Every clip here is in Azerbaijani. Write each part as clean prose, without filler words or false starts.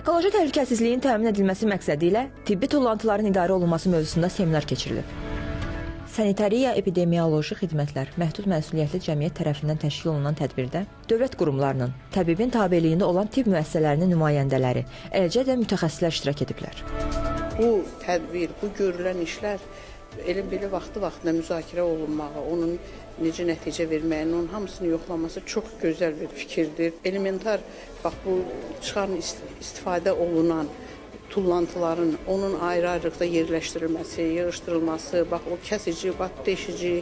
Ekoloji təhlükəsizliyin təmin edilməsi məqsədi ilə tibbi tullantıların idarə olunması mövzusunda seminar keçirilib. Sanitariya epidemioloji xidmətlər məhdud məsuliyyətli cəmiyyət tərəfindən təşkil olunan tədbirdə dövlət qurumlarının, təbibin tabeliyində olan tibb müəssisələrinin nümayəndələri, eləcə də mütəxəssislər iştirak ediblər. Bu tədbir, bu görülən işlər elə belə vaxtı-vaxtında müzakirə olunmağı, onun necə nəticə verməyin, onun hamısını yoxlaması çox gözəl bir fikirdir. Elementar, bax bu çıxarın istifadə olunan tullantıların onun ayrı-ayrılıqda yerləşdirilməsi, yığışdırılması, bax o kəsici, bax deşici,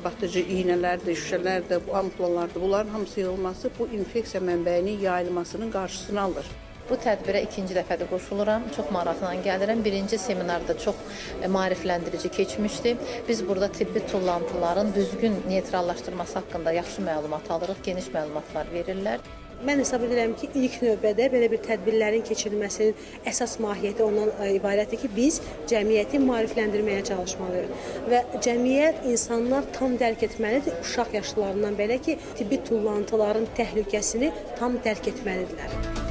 batıcı iynələrdir, şüşələrdir, bu ampullardır, bunların hamısı yığılması bu infeksiya mənbəyinin yayılmasının qarşısını alır. Bu tədbirə ikinci dəfədə qoşuluram, çox maraqla gəlirəm. Birinci seminarda çox maarifləndirici keçmişdi. Biz burada tibbi tullantıların düzgün neytrallaşdırması haqqında yaxşı məlumat alırıq, geniş məlumatlar verirlər. Mən hesab edirəm ki, ilk növbədə belə bir tədbirlərin keçirilməsinin əsas mahiyyəti ondan ibarətdir ki, biz cəmiyyəti maarifləndirməyə çalışmalıyıq. Və cəmiyyət, insanlar tam dərk etməlidir, uşaq yaşlarından belə ki, tibbi tullantıların təhlükəsini tam dərk etməlidirlər.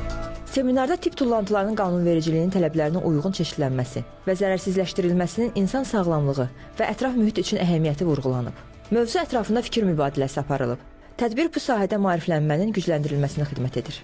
Seminarda tibb tullantılarının qanunvericiliyinin tələblərinə uyğun çeşidlənməsi və zərərsizləşdirilməsinin insan sağlamlığı və ətraf mühit üçün əhəmiyyəti vurğulanıb. Mövzu ətrafında fikir mübadiləsi aparılıb. Tədbir bu sahədə maariflənmənin gücləndirilməsinə xidmət edir.